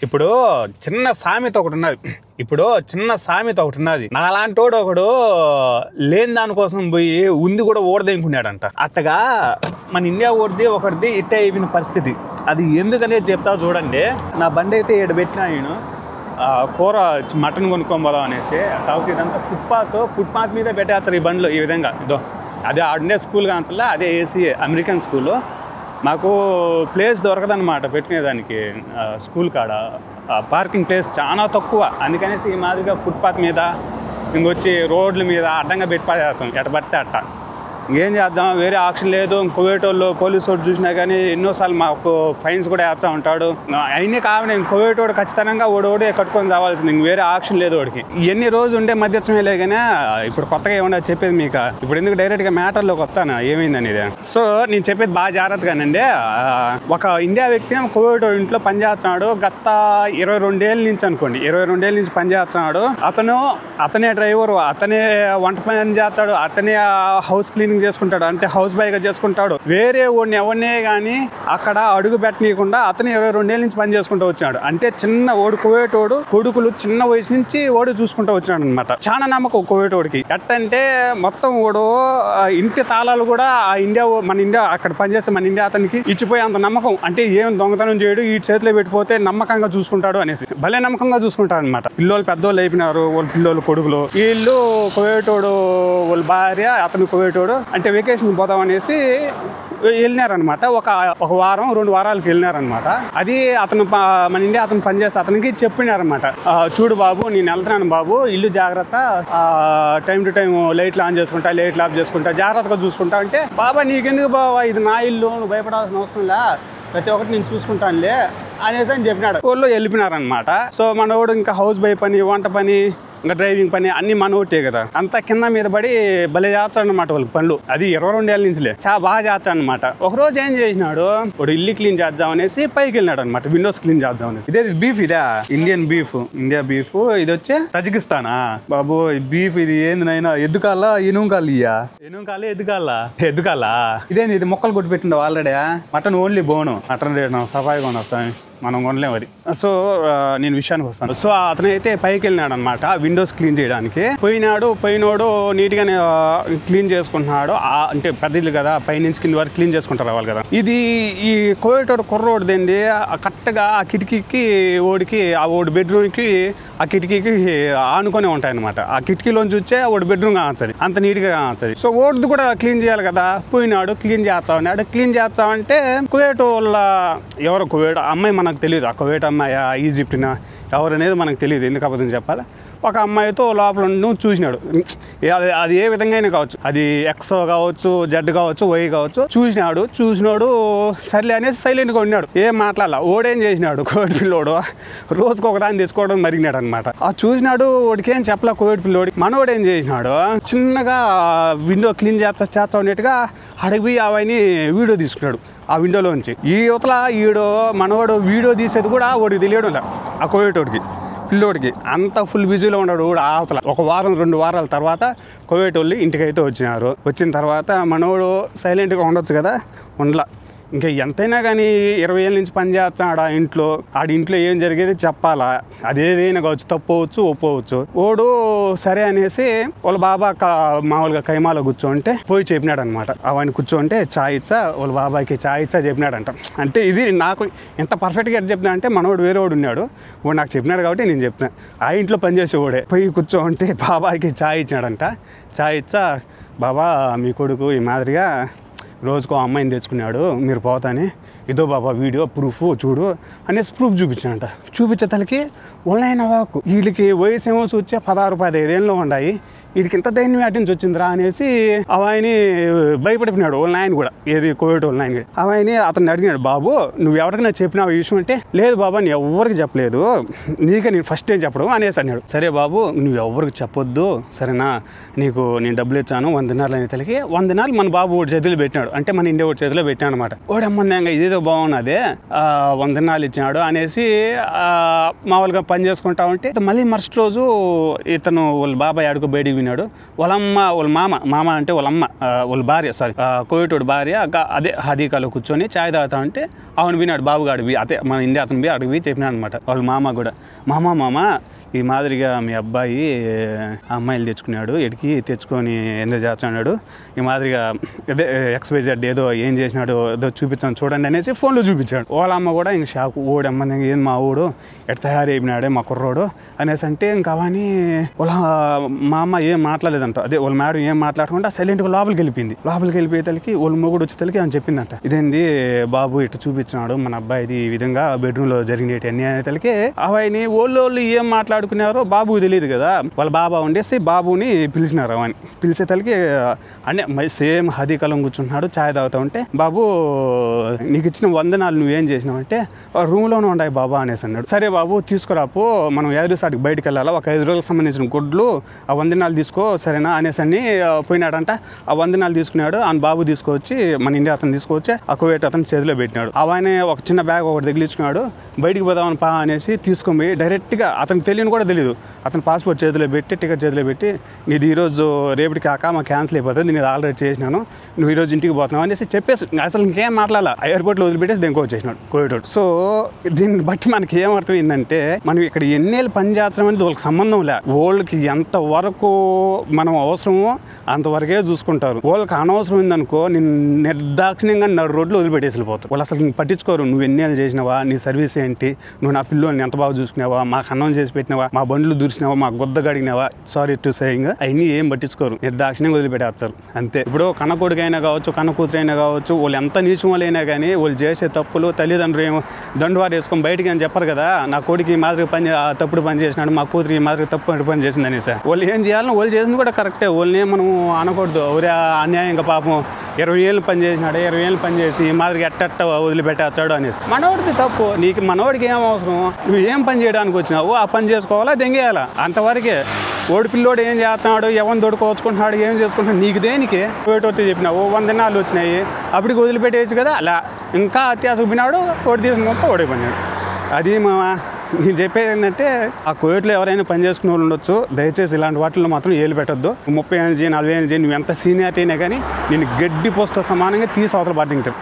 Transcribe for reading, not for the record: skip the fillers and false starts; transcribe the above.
ఇప్పుడు చిన్న సామెత ఒకటి ఉన్నది నాలాంటోడు ఒకడు లేని దానికోసం పోయి ఉంది కూడా ఓడదనుకున్నాడంట. అట్టగా మన ఇండియా ఓడిది ఒకటిది ఇట్టే అయిపోయిన పరిస్థితి. అది ఎందుకనేది చెప్తా చూడండి. నా బండి అయితే ఇక్కడ పెట్టినా నేను కూర మటన్ కొనుక్కోబోదాం అనేసి. కాబట్టి ఇదంతా ఫుట్పాత్ మీద పెట్టేస్తారు ఈ బండ్లు ఈ విధంగా. ఇదో అదే ఆడుండే స్కూల్ కాన్సల్లా, అదే ఏసీఏ అమెరికన్ స్కూలు. మాకు ప్లేస్ దొరకదన్నమాట పెట్టుకునేదానికి. స్కూల్ కాడ పార్కింగ్ ప్లేస్ చాలా తక్కువ. అందుకనేసి ఈ మాదిరిగా ఫుట్పాత్ మీద ఇంకొచ్చి రోడ్ల మీద అడ్డంగా పెట్టి పడేస్తాం ఎట పడితే అట్ట. ఏం చేద్దాం, వేరే ఆప్షన్ లేదు. కువైట్ వాళ్ళు పోలీసు వాడు చూసినా కానీ ఎన్నోసార్లు మాకు ఫైన్స్ కూడా వేస్తూ ఉంటాడు. అయినా కావాలి కువైట్ వాడు ఖచ్చితంగా ఓడోడే కట్టుకొని రావాల్సింది, ఇంక వేరే ఆప్షన్ లేదు వాడికి. ఎన్ని రోజు ఉండే మధ్యస్థమే కానీ ఇప్పుడు కొత్తగా ఏమన్నా చెప్పేది మీకు. ఇప్పుడు ఎందుకు డైరెక్ట్గా మ్యాటర్లోకి వస్తాను ఏమైంది అనేది. సో నేను చెప్పేది బాగా జాగ్రత్తగానండి. ఒక ఇండియా వ్యక్తి కువైట్ వాడు ఇంట్లో పనిచేస్తున్నాడు. గత 22 ఏళ్ళ నుంచి అనుకోండి, 22 ఏళ్ళ నుంచి పనిచేస్తున్నాడు. అతనే డ్రైవరు, అతనే వంట పని చేస్తాడు, అతనే హౌస్ క్లీనింగ్ చేసుకుంటాడు, అంటే హౌస్ బాయ్గా చేసుకుంటాడు. వేరే వాడిని ఎవరినే కానీ అక్కడ అడుగు పెట్టనీయకుండా అతను 22 ఏళ్ళ నుంచి పని చేసుకుంటూ వచ్చాడు. అంటే చిన్న ఓడు కువైటోడు కొడుకులు చిన్న వయసు నుంచి ఓడు చూసుకుంటూ వచ్చాడు అనమాట. చాలా నమ్మకం కువైటోడికి. ఎట్టంటే మొత్తం ఓడు ఇంటి తాళాలు కూడా మన ఇండియా అక్కడ పనిచేస్తే మన ఇండియా అతనికి ఇచ్చిపోయే అంత నమ్మకం. అంటే ఏం దొంగతనం చేయడు, ఈ చేతిలో పెట్టిపోతే నమ్మకంగా చూసుకుంటాడు అనేసి భలే నమ్మకంగా చూసుకుంటాడు అనమాట. పిల్లోళ్ళు పెద్దోళ్ళు అయిపోయినారు, వాళ్ళ పిల్లోళ్ళు కొడుకులు. వీళ్ళు కువైటోడు వాళ్ళ భార్య, అతను కువైటోడు అంటే వెకేషన్ పోదాం అనేసి వెళ్ళినారనమాట. ఒక వారం 2 వారాలకు వెళ్ళినారనమాట. అది అతను మన ఇండియా అతను పనిచేస్తే అతనికి చెప్పినారనమాట. చూడు బాబు, నేను వెళ్తున్నాను బాబు, ఇల్లు జాగ్రత్త, టైం టు టైం లైట్లు ఆన్ చేసుకుంటా, లైట్లు ఆఫ్ చేసుకుంటా, జాగ్రత్తగా చూసుకుంటా. అంటే బాబా నీకెందుకు బాబా, ఇది నా ఇల్లు, నువ్వు భయపడాల్సిన అవసరంలా, ప్రతి ఒక్కటి నేను చూసుకుంటానులే అనేసి అని చెప్పినాడు. వాళ్ళు వెళ్ళిపోయినారనమాట. సో మనోడు ఇంకా హౌస్ బై పని, వంట పని, ఇంకా డ్రైవింగ్ పని అన్ని మనోటే కదా. అంతా కింద మీద పడి భలే చేస్తాడు అనమాట వాళ్ళకి పనులు. అది 22 ఏళ్ళ నుంచిలే చాలా బాగా చేస్తాడు అనమాట. ఒకరోజు ఏం చేసినాడు, వాడు ఇల్లు క్లీన్ చేద్దాం అనేసి పైకి వెళ్ళినాడు అనమాట. విండోస్ క్లీన్ చేద్దాం అనేసి. ఇదే బీఫ్, ఇదే ఇండియన్ బీఫ్, ఇండియా బీఫ్. ఇది వచ్చే తజికిస్తానా బాబు. బీఫ్ ఇది ఏంది నైనా, ఎద్దుకాలా ఎనుకాలియా, ఎనుకాలే ఎద్దుకాలా ఇదేంది, ఇది మొక్కలు కొట్టి పెట్టిండవు ఆల్రెడీ. మటన్ ఓన్లీ బోను, మటన్ రేట్ సఫాయిగా వస్తాయి, మనం కొనలేం మరి. సో నేను విషయానికి వస్తాను. సో అతనైతే పైకి వెళ్ళినాడు అనమాట విండోస్ క్లీన్ చేయడానికి. పోయినోడు నీట్ గానే క్లీన్ చేసుకుంటున్నాడు. అంటే పెద్ద ఇల్లు కదా, పైనుంచి కింద వరకు క్లీన్ చేసుకుంటారు రావాలి కదా. ఇది ఈ కువైటోడు కుర్రోడిదేంది కరెక్ట్గా ఆ కిటికీకి ఓడికి, ఆ ఓడి బెడ్రూమ్కి ఆ కిటికీకి ఆనుకొని ఉంటాయి అనమాట. ఆ కిటికీలోంచి వచ్చే ఓడి బెడ్రూమ్ కావచ్చది, అంత నీట్గా కావచ్చది. సో ఓడిది కూడా క్లీన్ చేయాలి కదా. పోయినాడు క్లీన్ చేస్తా ఉన్నాడు. క్లీన్ చేస్తామంటే కువైట్ వాళ్ళ ఎవరో కువైట్ అమ్మాయి, మనకు తెలియదు ఆ కువైట్ అమ్మాయి ఈజిప్ట్నా ఎవరు అనేది మనకు తెలియదు, ఎందుకు అబద్ధం చెప్పాలి. ఒక అమ్మాయితో లోపల నువ్వు చూసినాడు. అది ఏ విధంగా అయినా కావచ్చు, అది ఎక్స్ కావచ్చు, జెడ్ కావచ్చు, వై కావచ్చు. చూసినాడు సర్లే అనేసి సైలెంట్గా ఉన్నాడు, ఏం మాట్లాడాల. ఓడేం చేసినాడు కోవిడ్ పిల్లోడు, రోజుకు ఒకదాన్ని తెచ్చుకోవడం మరిగినాడు అనమాట. ఆ చూసినాడు, వాడికి ఏం చెప్పలే కోవిడ్ పిల్లోడికి. మనోడు ఏం చేసినాడు, చిన్నగా విండో క్లీన్ చేస్తా ఉన్నట్టుగా అడిగి అవన్నీ వీడియో తీసుకున్నాడు ఆ విండోలోంచి. ఈ యువతల మనవాడు వీడియో తీసేది కూడా వాడికి తెలియడం ఆ కోవిటోడికి పిల్లోడికి. అంత ఫుల్ బిజీలో ఉన్నాడు కూడా. అవతల 1 వారం 2 వారాల తర్వాత కోవిట్ వాళ్ళు ఇంటికైతే వచ్చినారు. వచ్చిన తర్వాత మనోడు సైలెంట్గా ఉండొచ్చు కదా, ఉండలా. ఇంకా ఎంతైనా కానీ 20 ఏళ్ళ నుంచి పని చేస్తున్నాడు ఆ ఇంట్లో. ఇంట్లో ఏం జరిగేది చెప్పాలా, అదేదైనా కావచ్చు, తప్పవచ్చు ఒప్పవచ్చు. ఓడు సరే అనేసి వాళ్ళ బాబా మామూలుగా కైమాలో కూర్చోంటే పోయి చెప్పినాడు అనమాట. అవన్నీ కూర్చోంటే చాయ్ ఇచ్చా, వాళ్ళ బాబాయ్కి చాయ్ ఇచ్చా చెప్పినాడంట. అంటే ఇది నాకు ఎంత పర్ఫెక్ట్గా చెప్పినా అంటే, మనోడు వేరే వాడు ఉన్నాడు, వాడు నాకు చెప్పినాడు కాబట్టి నేను చెప్తాను. ఆ ఇంట్లో పనిచేసే వాడే పోయి కూర్చోంటే బాబాయ్కి చాయ్ ఇచ్చినాడంట. చాయ్ ఇచ్చా, బాబా మీ కొడుకు ఈ మాదిరిగా రోజుకో అమ్మాయిని తెచ్చుకున్నాడు, మీరు పోతానే, ఇదో బాబా వీడియో ప్రూఫ్ చూడు అనేసి ప్రూఫ్ చూపించాడంట. చూపించే తలకి ఆన్లైన్ వాకు. వీళ్ళకి వయసు ఏమో వచ్చే 16-15 ఏళ్ళు ఉన్నాయి, వీడికి ఇంత ధైర్యం వాటి నుంచి వచ్చిందిరా అనేసి అవాయిని భయపడిపోయినాడు ఆన్లైన్ కూడా. ఏది కోవిడ్ ఆన్లైన్ అవాయిని అతన్ని అడిగినాడు, బాబు నువ్వు ఎవరికైనా చెప్పినావు ఈ విషయం అంటే, లేదు బాబా నేను ఎవరికి చెప్పలేదు, నీకే నేను ఫస్ట్ టైం చెప్పడం అనేసి అన్నాడు. సరే బాబు నువ్వు ఎవరికి చెప్పొద్దు సరేనా, నీకు నేను డబ్బులు ఇచ్చాను 100 దినార్లు అనే తలకి. 100 దినార్లు మన బాబు ఓడి చేతిలో పెట్టినాడు, అంటే మన ఇండియా ఓడి చేతిలో పెట్టినాడు అనమాట. ఓడమ్మందంగా ఇదే ఏదో బాగున్నది, 100 దినాలు ఇచ్చినాడు అనేసి మామూలుగా పని చేసుకుంటా ఉంటే మళ్ళీ మరుసటి రోజు ఇతను వాళ్ళ బాబాయ్ ఆడుకో బయటికి విన్నాడు. వాళ్ళమ్మ వాళ్ళ మామ అంటే వాళ్ళమ్మ వాళ్ళ భార్య కోవిటోడు భార్య అదే హదీకాలో కూర్చొని చాయ్ తాగుతా ఉంటే అవును విన్నాడు బాబుగాడు అదే మన ఇండియా అతను అడిగి చెప్పినాడు అనమాట. వాళ్ళ మామ కూడా మామ ఈ మాదిరిగా మీ అబ్బాయి అమ్మాయిలు తెచ్చుకున్నాడు, ఎడికి తెచ్చుకొని ఎందుకు చేస్తున్నాడు, ఈ మాదిరిగా అదే XYZ ఏదో ఏం చేసినాడు ఏదో చూపించాను చూడండి అనేసి ఫోన్లో చూపించాడు. వాళ్ళ అమ్మ కూడా ఇంక షాకు, ఓడమ్మ ఏం మా ఊడు ఎట్ తయారైపోయినాడే మా కుర్రోడు అనేసి అంటే ఇంకా అవన్నీ వాళ్ళ మా అమ్మ ఏం మాట్లాడలేదంట. అదే వాళ్ళ మేడం ఏం మాట్లాడకుండా సైలెంట్గా లోపలికి వెళ్ళిపోయేతలకి వాళ్ళ మొగుడు వచ్చేతలకి అని చెప్పిందంట, ఇదేంది బాబు ఇట్లా చూపించినాడు మన అబ్బాయిది ఈ విధంగా బెడ్రూమ్లో జరిగినట్టు అన్ని అనేతలకి అవన్నీ వాళ్ళు ఏం మాట్లాడుకున్నారో బాబుకి తెలియదు కదా. వాళ్ళ బాబా ఉండేసి బాబుని పిలిచినారు. అవని పిలిచేతలకి అంటే సేమ్ హదీకాలం కూర్చుంటున్నాడు చాయ్ తాగుతా ఉంటే బాబు నీకు ఇచ్చిన 100 దినాలు నువ్వేం చేసినావంటే రూమ్లోనే ఉన్నాయి బాబా అనేసి అన్నాడు. సరే బాబు తీసుకురాపు, మనం 5 రోజులకి బయటకు వెళ్ళాలా, ఒక 5 రోజులకు సంబంధించిన గుడ్లు ఆ 100 దినాలు తీసుకో సరేనా అనేసి అని పోయినాడంట. ఆ 100 దినాలు తీసుకున్నాడు. ఆయన బాబు తీసుకొచ్చి మన ఇండియా అతను తీసుకొచ్చి ఆ కువైట్ అతను చేతిలో పెట్టినాడు. ఆయన ఒక చిన్న బ్యాగ్ ఒకటి తగిలించుకున్నాడు. బయటికి పోదామని పా అనేసి తీసుకొని పోయి డైరెక్ట్గా అతనికి కూడా తెలియదు, అతను పాస్పోర్ట్ చేతిలో పెట్టి టికెట్ చేతిలో పెట్టి నీది ఈరోజు రేపటికి మా క్యాన్సిల్ అయిపోతుంది, నేను ఆల్రెడీ చేసినాను, నువ్వు ఈరోజు ఇంటికి పోతున్నావు అనేసి చెప్పేసి అసలు ఇంకేం మాట్లాడాల ఎయిర్పోర్ట్లో వదిలిపెట్టేసి దేనికి వచ్చేసినాడు కోవిటోడు. సో దీన్ని బట్టి మనకి ఏం అర్థమైందంటే మనం ఇక్కడ ఎన్నేళ్ళు పని చేస్తాం అనేది వాళ్ళకి సంబంధం లే, వాళ్ళకి ఎంతవరకు మనం అవసరమో అంతవరకే చూసుకుంటారు. వాళ్ళకి అనవసరం ఉందనుకో నేను నిర్దాక్షిణ్యంగా రోడ్లు వదిలిపెట్టేసి వెళ్ళిపోతారు. వాళ్ళు అసలు పట్టించుకోరు, నువ్వు ఎన్నేళ్ళు చేసినావా, నీ సర్వీస్ ఏంటి, నువ్వు నా పిల్లోని ఎంత బాగా చూసుకున్నావా, మాకు అన్నం చేసి పెట్టినావా, మా బండ్లు దూరిసినావా, మా గొద్ద గడిగినావా, సారీ టు సేయింగ్ అవన్నీ ఏం పట్టించుకోరు, నిర్దాక్షిణ్యంగా వదిలిపెట్టేస్తారు అంతే. ఇప్పుడు కన్న కొడుకైనా కావచ్చు కన్న కూతురైనా కావచ్చు వాళ్ళు ఎంత నీచం వాళ్ళైనా కానీ వాళ్ళు చేసే తప్పులు తల్లిదండ్రులు ఏమో దండువారు వేసుకొని బయటికి అని చెప్పరు కదా, నా కొడుకు ఈ మాదిరి తప్పుడు పని చేసినాడు, మా కూతురు ఈ మాదిరి తప్పు పని చేసింది అనేసి. వాళ్ళు ఏం చేయాలని వాళ్ళు చేసింది కూడా కరెక్టే, వాళ్ళని మనం అనకూడదు ఎవరే అన్యాయంగా పాపం 20 ఏళ్ళు పని చేసినాడు, 20 ఏళ్ళు పని చేసి ఈ మాదిరికి ఎట్ట వదిలిపెట్టేస్తాడు అనేసి. మనవాడికి తప్పు, నీకు మనవాడికి ఏం అవసరం, నువ్వు ఏం పని చేయడానికి వచ్చినావు ఆ పని చేసుకోవాలా దెంగేయాలా అంతవరకే. ఓడి పిల్లోడు ఏం చేస్తున్నాడు, ఎవరిని దొడుకోవచ్చుకుంటున్నాడు, ఏం చేసుకుంటున్నాడు, నీకు దేనికి పోయేటోటి చెప్పినావు 100 దినాలు వచ్చినాయి అప్పటికి వదిలిపెట్టేయచ్చు కదా. అలా ఇంకా అత్యాసకు పినాడు ఓడి తీసుకుని ఓడిపోయినాడు. అది నేను చెప్పేది ఏంటంటే ఆ కోవిడ్లో ఎవరైనా పని చేసుకునే వాళ్ళు ఉండొచ్చు, దయచేసి ఇలాంటి వాటిల్లో మాత్రం ఏలు పెట్టొద్దు. 30 ఏళ్ళు చేయి 40 ఏళ్ళు చేయి నువ్వు ఎంత సీనియారిటీ అయినా కానీ నేను గడ్డి పోస్తో సమానంగా తీసి అవతల బాధ్యత.